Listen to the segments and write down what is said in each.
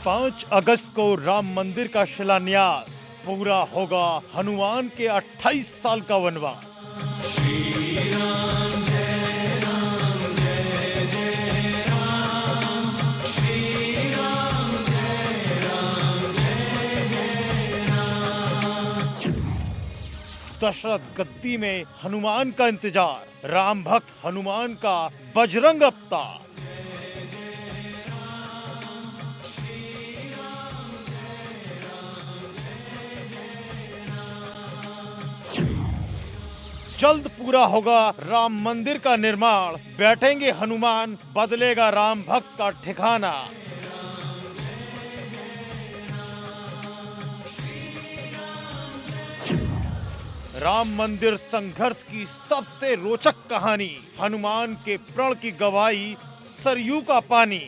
5 अगस्त को राम मंदिर का शिलान्यास, पूरा होगा हनुमान के 28 साल का वनवास। श्री राम जय राम जय जय राम, श्री राम जय राम जय जय राम। दशरथ गद्दी में हनुमान का इंतजार, राम भक्त हनुमान का बजरंग अवतार। जल्द पूरा होगा राम मंदिर का निर्माण, बैठेंगे हनुमान, बदलेगा राम भक्त का ठिकाना। राम मंदिर संघर्ष की सबसे रोचक कहानी, हनुमान के प्रण की गवाही, सरयू का पानी।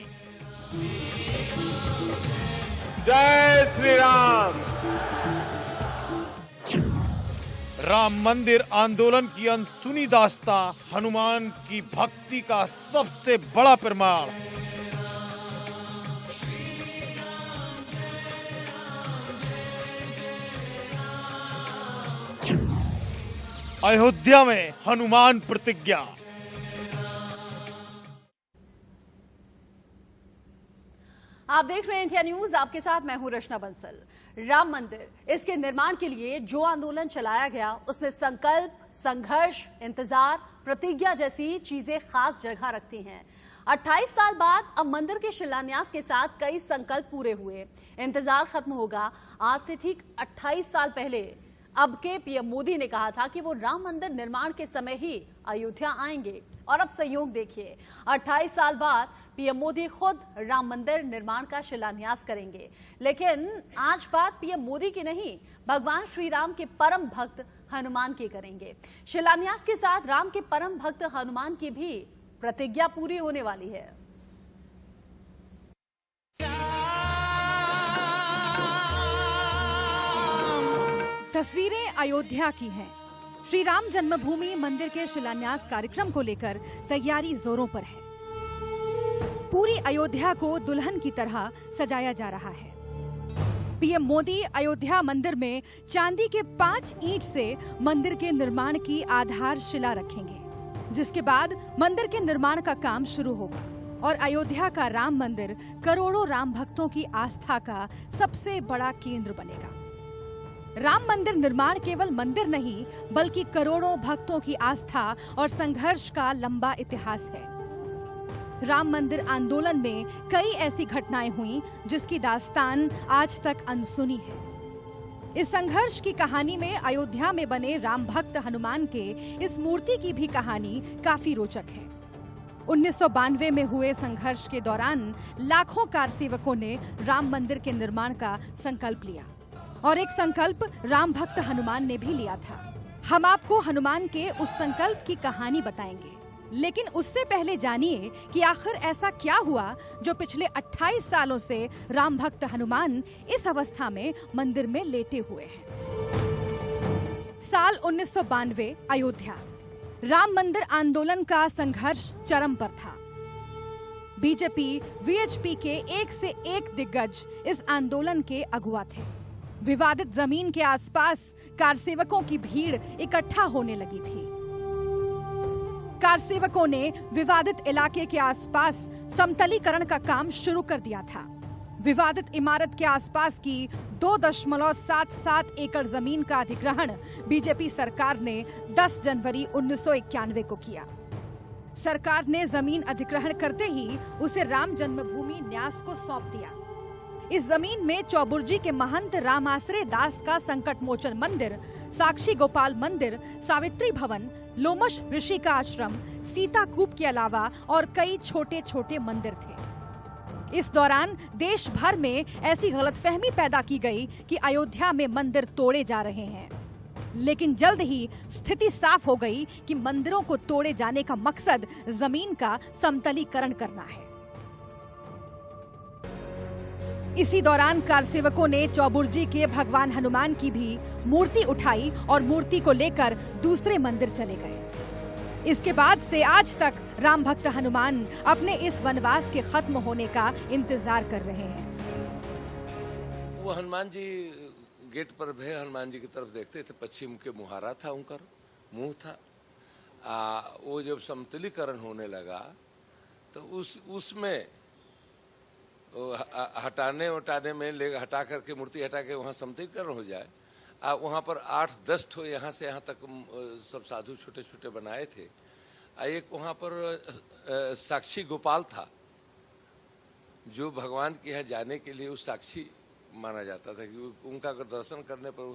जय श्री राम। राम मंदिर आंदोलन की अनसुनी दास्तां, हनुमान की भक्ति का सबसे बड़ा प्रमाण। अयोध्या में हनुमान प्रतिज्ञा। आप देख रहे हैं इंडिया न्यूज, आपके साथ मैं हूं रचना बंसल। राम मंदिर, इसके निर्माण के लिए जो आंदोलन चलाया गया उसमें संकल्प, संघर्ष, इंतजार, प्रतिज्ञा जैसी चीजें खास जगह रखती हैं। 28 साल बाद अब मंदिर के शिलान्यास के साथ कई संकल्प पूरे हुए। इंतजार खत्म होगा। आज से ठीक 28 साल पहले अब के पीएम मोदी ने कहा था कि वो राम मंदिर निर्माण के समय ही अयोध्या आएंगे, और अब संयोग देखिए, 28 साल बाद पीएम मोदी खुद राम मंदिर निर्माण का शिलान्यास करेंगे। लेकिन आज बात पीएम मोदी की नहीं, भगवान श्री राम के परम भक्त हनुमान की करेंगे। शिलान्यास के साथ राम के परम भक्त हनुमान की भी प्रतिज्ञा पूरी होने वाली है। तस्वीरें अयोध्या की हैं। श्री राम जन्मभूमि मंदिर के शिलान्यास कार्यक्रम को लेकर तैयारी जोरों पर है। पूरी अयोध्या को दुल्हन की तरह सजाया जा रहा है। पीएम मोदी अयोध्या मंदिर में चांदी के 5 ईंट से मंदिर के निर्माण की आधारशिला रखेंगे, जिसके बाद मंदिर के निर्माण का काम शुरू होगा और अयोध्या का राम मंदिर करोड़ों राम भक्तों की आस्था का सबसे बड़ा केंद्र बनेगा। राम मंदिर निर्माण केवल मंदिर नहीं, बल्कि करोड़ों भक्तों की आस्था और संघर्ष का लंबा इतिहास है। राम मंदिर आंदोलन में कई ऐसी घटनाएं हुई जिसकी दास्तान आज तक अनसुनी है। इस संघर्ष की कहानी में अयोध्या में बने राम भक्त हनुमान के इस मूर्ति की भी कहानी काफी रोचक है। 1992 में हुए संघर्ष के दौरान लाखों कारसेवकों ने राम मंदिर के निर्माण का संकल्प लिया, और एक संकल्प राम भक्त हनुमान ने भी लिया था। हम आपको हनुमान के उस संकल्प की कहानी बताएंगे, लेकिन उससे पहले जानिए कि आखिर ऐसा क्या हुआ जो पिछले 28 सालों से राम भक्त हनुमान इस अवस्था में मंदिर में लेटे हुए हैं। साल 1992, अयोध्या। राम मंदिर आंदोलन का संघर्ष चरम पर था। बीजेपी, वीएचपी के एक से एक दिग्गज इस आंदोलन के अगुवा थे। विवादित जमीन के आसपास कारसेवकों की भीड़ इकट्ठा होने लगी थी। कारसेवकों ने विवादित इलाके के आसपास समतलीकरण का काम शुरू कर दिया था। विवादित इमारत के आसपास की 2.77 एकड़ जमीन का अधिग्रहण बीजेपी सरकार ने 10 जनवरी 1991 को किया। सरकार ने जमीन अधिग्रहण करते ही उसे राम जन्मभूमि न्यास को सौंप दिया। इस जमीन में चौबुर्जी के महंत रामाश्रय दास का संकट मोचन मंदिर, साक्षी गोपाल मंदिर, सावित्री भवन, लोमश ऋषि का आश्रम, सीता कूप के अलावा और कई छोटे छोटे मंदिर थे। इस दौरान देश भर में ऐसी गलतफहमी पैदा की गई कि अयोध्या में मंदिर तोड़े जा रहे हैं। लेकिन जल्द ही स्थिति साफ हो गई कि मंदिरों को तोड़े जाने का मकसद जमीन का समतलीकरण करना है। इसी दौरान कारसेवकों ने चौबुर्जी के भगवान हनुमान की भी मूर्ति उठाई और मूर्ति को लेकर दूसरे मंदिर चले गए। इसके बाद से आज तक राम भक्त हनुमान अपने इस वनवास के खत्म होने का इंतजार कर रहे हैं। वो हनुमान जी गेट पर भे हनुमान जी की तरफ देखते थे, पश्चिम के मुहारा था उनका मुंह था। वो जब समतलीकरण होने लगा तो उसमें हटाने उटाने में ले हटा करके मूर्ति हटा के वहाँ समतलीकरण हो जाए। वहाँ पर 8-10 ठो यहाँ से यहाँ तक सब साधु छोटे छोटे बनाए थे। एक वहाँ पर साक्षी गोपाल था जो भगवान के यहाँ जाने के लिए उस साक्षी माना जाता था कि उनका अगर दर्शन करने पर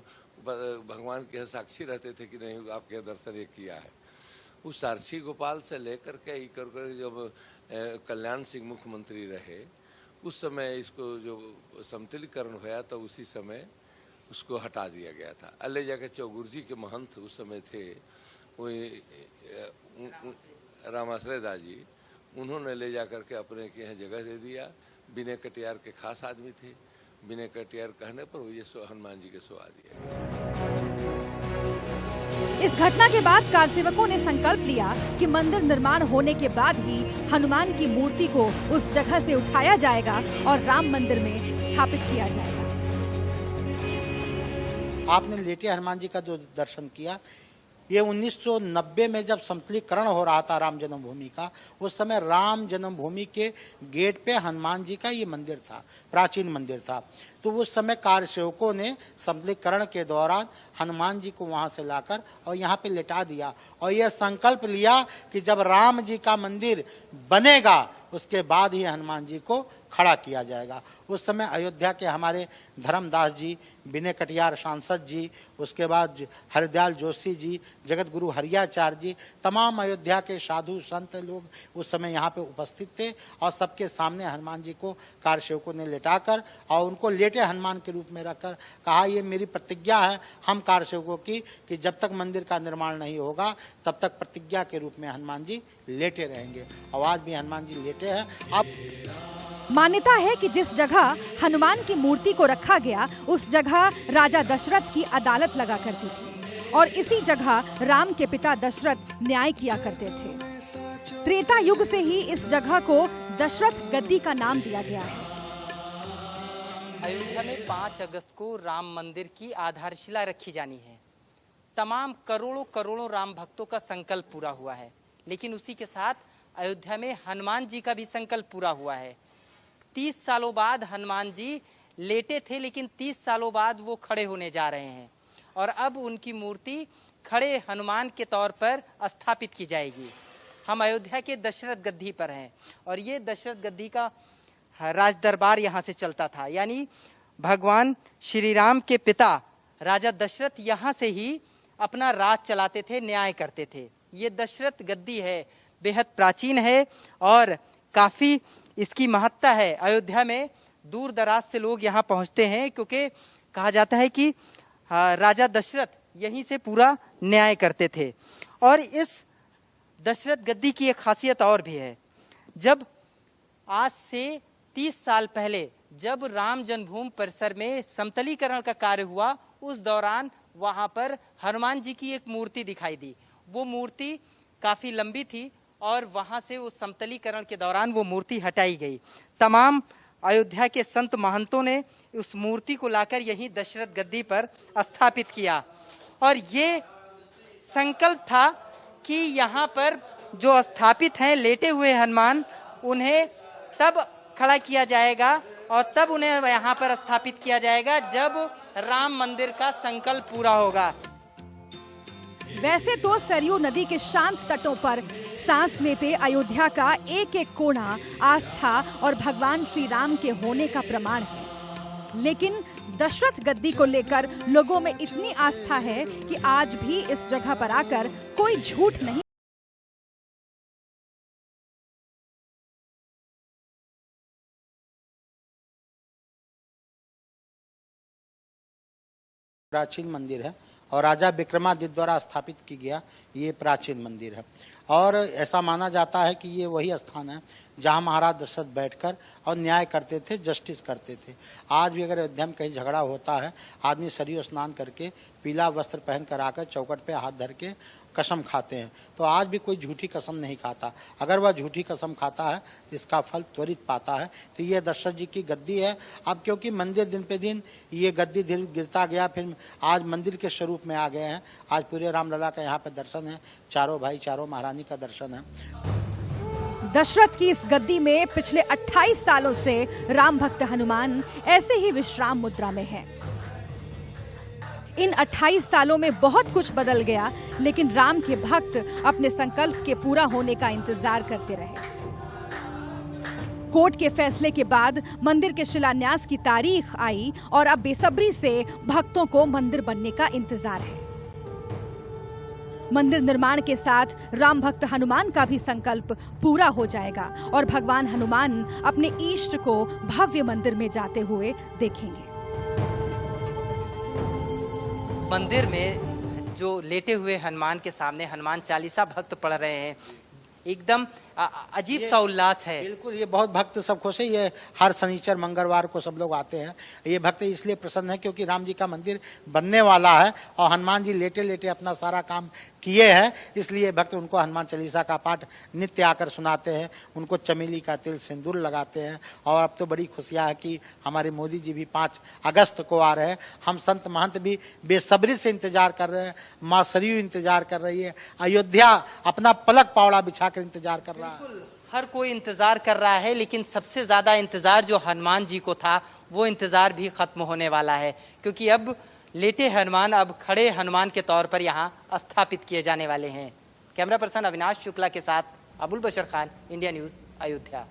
भगवान के यहाँ साक्षी रहते थे कि नहीं आपके यहाँ दर्शन ये किया है। उस साक्षी गोपाल से लेकर के जब कल्याण सिंह मुख्यमंत्री रहे उस समय इसको जो समतलीकरण हुआ तो उसी समय उसको हटा दिया गया था। ले जाकर चौगुर जी के महंत उस समय थे वही रामाश्रय दास जी, उन्होंने ले जाकर के अपने के यहाँ जगह दे दिया। विनय कटियार के खास आदमी थे, विनय कटियार कहने पर ये हनुमान जी के सुवा दिया। इस घटना के बाद कारसेवकों ने संकल्प लिया कि मंदिर निर्माण होने के बाद ही हनुमान की मूर्ति को उस जगह से उठाया जाएगा और राम मंदिर में स्थापित किया जाएगा। आपने लेटे हनुमान जी का जो दर्शन किया, ये 1990 में जब समतलीकरण हो रहा था राम जन्मभूमि का, उस समय राम जन्मभूमि के गेट पे हनुमान जी का ये मंदिर था, प्राचीन मंदिर था। तो उस समय कार्यसेवकों ने समतलीकरण के दौरान हनुमान जी को वहां से लाकर और यहाँ पे लिटा दिया और यह संकल्प लिया कि जब राम जी का मंदिर बनेगा उसके बाद ही हनुमान जी को खड़ा किया जाएगा। उस समय अयोध्या के हमारे धर्मदास जी, विनय कटियार सांसद जी, उसके बाद हरिदयाल जोशी जी, जगत गुरु हरियाचार्य जी, तमाम अयोध्या के साधु संत लोग उस समय यहाँ पे उपस्थित थे और सबके सामने हनुमान जी को कार्यसेवकों ने लेटाकर और उनको लेटे हनुमान के रूप में रखकर कहा, ये मेरी प्रतिज्ञा है हम कार्यसेवकों की कि जब तक मंदिर का निर्माण नहीं होगा तब तक प्रतिज्ञा के रूप में हनुमान जी लेटे रहेंगे। और आज भी हनुमान जी लेटे हैं। अब मान्यता है कि जिस जगह हनुमान की मूर्ति को रखा गया उस जगह राजा दशरथ की अदालत लगा करती थी और इसी जगह राम के पिता दशरथ न्याय किया करते थे। त्रेता युग से ही इस जगह को दशरथ गद्दी का नाम दिया गया है। अयोध्या में 5 अगस्त को राम मंदिर की आधारशिला रखी जानी है। तमाम करोड़ों राम भक्तों का संकल्प पूरा हुआ है, लेकिन उसी के साथ अयोध्या में हनुमान जी का भी संकल्प पूरा हुआ है। 30 सालों बाद हनुमान जी लेटे थे, लेकिन 30 सालों बाद वो खड़े होने जा रहे हैं और अब उनकी मूर्ति खड़े हनुमान के तौर पर स्थापित की जाएगी। हम अयोध्या के दशरथ गद्दी पर हैं और ये दशरथ गद्दी का राज दरबार यहाँ से चलता था, यानी भगवान श्री राम के पिता राजा दशरथ यहाँ से ही अपना राज चलाते थे, न्याय करते थे। ये दशरथ गद्दी है, बेहद प्राचीन है और काफी इसकी महत्ता है। अयोध्या में दूर दराज से लोग यहाँ पहुँचते हैं क्योंकि कहा जाता है कि राजा दशरथ यहीं से पूरा न्याय करते थे। और इस दशरथ गद्दी की एक खासियत और भी है। जब आज से 30 साल पहले जब राम जन्मभूमि परिसर में समतलीकरण का कार्य हुआ, उस दौरान वहां पर हनुमान जी की एक मूर्ति दिखाई दी। वो मूर्ति काफी लंबी थी और वहां से उस समतलीकरण के दौरान वो मूर्ति हटाई गई। तमाम अयोध्या के संत महंतों ने उस मूर्ति को लाकर यहीं दशरथ गद्दी पर स्थापित किया और ये संकल्प था कि यहाँ पर जो स्थापित हैं लेटे हुए हनुमान, उन्हें तब खड़ा किया जाएगा और तब उन्हें यहाँ पर स्थापित किया जाएगा जब राम मंदिर का संकल्प पूरा होगा। वैसे तो सरयू नदी के शांत तटों पर सांस लेते अयोध्या का एक एक कोना आस्था और भगवान श्री राम के होने का प्रमाण है, लेकिन दशरथ गद्दी को लेकर लोगों में इतनी आस्था है कि आज भी इस जगह पर आकर कोई झूठ नहीं। प्राचीन मंदिर है और राजा विक्रमादित्य द्वारा स्थापित की गया ये प्राचीन मंदिर है और ऐसा माना जाता है कि ये वही स्थान है जहां महाराज दशरथ बैठकर और न्याय करते थे, जस्टिस करते थे। आज भी अगर अयोध्या में कहीं झगड़ा होता है, आदमी सरयू स्नान करके पीला वस्त्र पहन कर आकर चौकट पे हाथ धर के कसम खाते हैं, तो आज भी कोई झूठी कसम नहीं खाता। अगर वह झूठी कसम खाता है तो इसका फल त्वरित पाता है। तो ये दशरथ जी की गद्दी है। अब क्योंकि मंदिर दिन पे दिन ये गद्दी धीरे गिरता गया, फिर आज मंदिर के स्वरूप में आ गए हैं। आज पूरे रामलला का यहाँ पे दर्शन है, चारों भाई चारों महारानी का दर्शन है। दशरथ की इस गद्दी में पिछले 28 सालों से राम भक्त हनुमान ऐसे ही विश्राम मुद्रा में हैं। इन 28 सालों में बहुत कुछ बदल गया, लेकिन राम के भक्त अपने संकल्प के पूरा होने का इंतजार करते रहे। कोर्ट के फैसले के बाद मंदिर के शिलान्यास की तारीख आई और अब बेसब्री से भक्तों को मंदिर बनने का इंतजार है। मंदिर निर्माण के साथ राम भक्त हनुमान का भी संकल्प पूरा हो जाएगा और भगवान हनुमान अपने इष्ट को भव्य मंदिर में जाते हुए देखेंगे। मंदिर में जो लेटे हुए हनुमान के सामने हनुमान चालीसा भक्त पढ़ रहे हैं, एकदम अजीब सा उल्लास है। बिल्कुल, ये बहुत भक्त सब खुश है। ये हर शनिचर मंगलवार को सब लोग आते हैं। ये भक्त इसलिए प्रसन्न है क्योंकि राम जी का मंदिर बनने वाला है और हनुमान जी लेटे लेटे अपना सारा काम किए हैं, इसलिए भक्त उनको हनुमान चालीसा का पाठ नित्य आकर सुनाते हैं, उनको चमेली का तिल सिंदूर लगाते हैं। और अब तो बड़ी खुशियाँ है कि हमारे मोदी जी भी 5 अगस्त को आ रहे हैं। हम संत महंत भी बेसब्री से इंतजार कर रहे हैं। माँ सरयू इंतजार कर रही है। अयोध्या अपना पलक पावड़ा बिछा कर इंतजार कर रहा है। हर कोई इंतजार कर रहा है, लेकिन सबसे ज्यादा इंतजार जो हनुमान जी को था वो इंतजार भी खत्म होने वाला है, क्योंकि अब लेटे हनुमान अब खड़े हनुमान के तौर पर यहाँ स्थापित किए जाने वाले हैं। कैमरा पर्सन अविनाश शुक्ला के साथ अबुल बशर खान, इंडिया न्यूज, अयोध्या।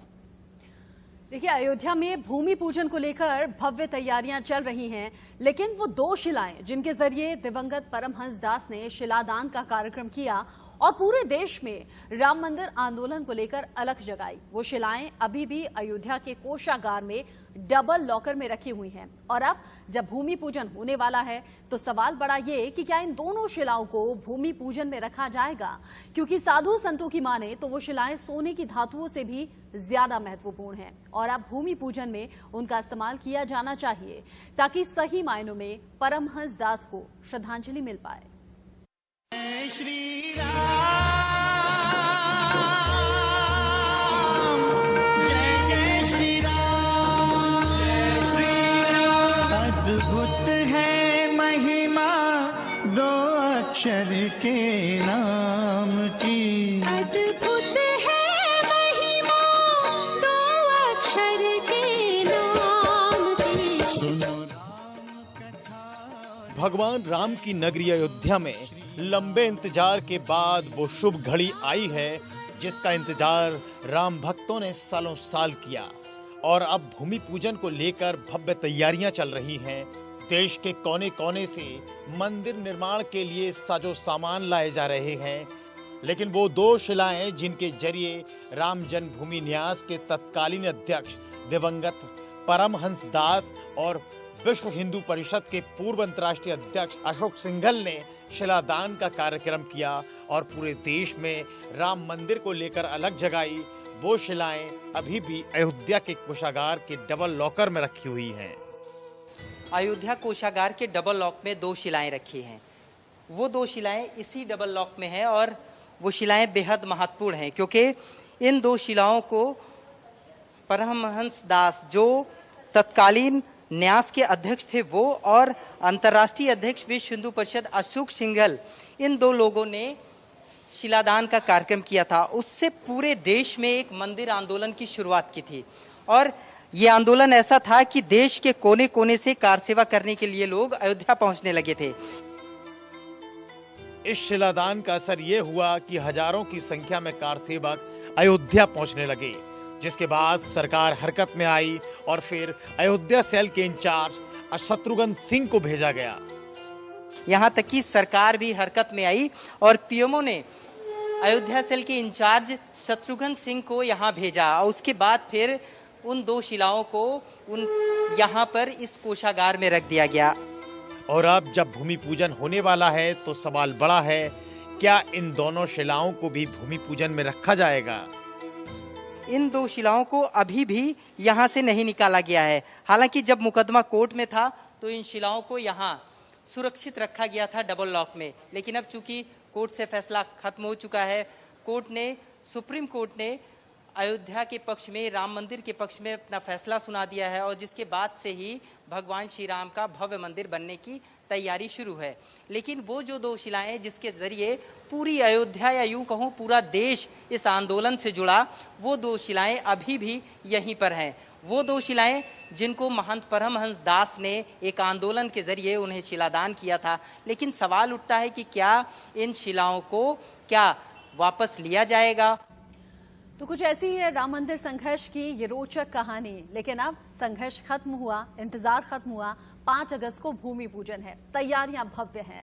देखिए, अयोध्या में भूमि पूजन को लेकर भव्य तैयारियां चल रही हैं, लेकिन वो 2 शिलाएं जिनके जरिए दिवंगत परमहंस दास ने शिलादान का कार्यक्रम किया और पूरे देश में राम मंदिर आंदोलन को लेकर अलख जगाई, वो शिलाएं अभी भी अयोध्या के कोषागार में डबल लॉकर में रखी हुई हैं। और अब जब भूमि पूजन होने वाला है तो सवाल बड़ा ये कि क्या इन दोनों शिलाओं को भूमि पूजन में रखा जाएगा, क्योंकि साधु संतों की माने तो वो शिलाएं सोने की धातुओं से भी ज्यादा महत्वपूर्ण हैं और अब भूमि पूजन में उनका इस्तेमाल किया जाना चाहिए ताकि सही मायनों में परमहंस दास को श्रद्धांजलि मिल पाए। श्री अद्भुत है महिमा 2 अक्षर के नाम की। अद्भुत है महिमा 2 अक्षर के नाम की। सुनो भगवान राम की नगरी अयोध्या में लंबे इंतजार के बाद वो शुभ घड़ी आई है जिसका इंतजार राम भक्तों ने सालों साल किया और अब भूमि पूजन को लेकर भव्य तैयारियां चल रही हैं। देश के कोने कोने से मंदिर निर्माण के लिए साजो सामान लाए जा रहे हैं, लेकिन वो 2 शिलाएं जिनके जरिए राम जन्मभूमि न्यास के तत्कालीन अध्यक्ष दिवंगत परमहंस दास और विश्व हिंदू परिषद के पूर्व अंतर्राष्ट्रीय अध्यक्ष अशोक सिंघल ने शिलादान का कार्यक्रम किया और पूरे देश में राम मंदिर को लेकर अलग जगाई, वो शिलाएं अभी भी अयोध्या के कोषागार के डबल लॉकर में रखी हुई हैं। अयोध्या कोषागार के डबल लॉक में 2 शिलाएं रखी हैं। वो 2 शिलाएं इसी डबल लॉक में हैं और वो शिलाएं बेहद महत्वपूर्ण हैं, क्योंकि इन 2 शिलाओं को परमहंस दास जो तत्कालीन न्यास के अध्यक्ष थे वो और अंतर्राष्ट्रीय अध्यक्ष विश्व हिंदू परिषद अशोक सिंघल, इन 2 लोगों ने शिलादान का कार्यक्रम किया था। उससे पूरे देश में एक मंदिर आंदोलन की शुरुआत की थी और ये आंदोलन ऐसा था कि देश के कोने कोने से कार सेवा करने के लिए लोग अयोध्या पहुंचने लगे थे। इस शिलादान का असर ये हुआ कि हजारों की संख्या में कार सेवक अयोध्या पहुंचने लगे, जिसके बाद सरकार हरकत में आई और फिर अयोध्या सेल के इंचार्ज शत्रुघ्न सिंह को भेजा गया। यहाँ तक कि सरकार भी हरकत में आई और पीएमओ ने अयोध्या सेल के इंचार्ज शत्रुघ्न सिंह को यहाँ भेजा और उसके बाद फिर उन 2 शिलाओं को यहाँ पर इस कोषागार में रख दिया गया। और अब जब भूमि पूजन होने वाला है तो सवाल बड़ा है, क्या इन दोनों शिलाओं को भी भूमि पूजन में रखा जाएगा? इन 2 शिलाओं को अभी भी यहाँ से नहीं निकाला गया है। हालांकि जब मुकदमा कोर्ट में था तो इन शिलाओं को यहाँ सुरक्षित रखा गया था डबल लॉक में, लेकिन अब चूंकि कोर्ट से फैसला खत्म हो चुका है। सुप्रीम कोर्ट ने अयोध्या के पक्ष में, राम मंदिर के पक्ष में अपना फैसला सुना दिया है और जिसके बाद से ही भगवान श्री राम का भव्य मंदिर बनने की तैयारी शुरू है। लेकिन वो जो 2 शिलाएं जिसके जरिए पूरी अयोध्या या यूं कहूं पूरा देश इस आंदोलन से जुड़ा, वो 2 शिलाएं अभी भी यहीं पर हैं। वो 2 शिलाएं जिनको महंत परमहंस दास ने एक आंदोलन के जरिए उन्हें शिलादान किया था। लेकिन सवाल उठता है कि क्या इन शिलाओं को क्या वापस लिया जाएगा? तो कुछ ऐसी ही है राम मंदिर संघर्ष की ये रोचक कहानी। लेकिन अब संघर्ष खत्म हुआ, इंतजार खत्म हुआ। 5 अगस्त को भूमि पूजन है, तैयारियां भव्य हैं।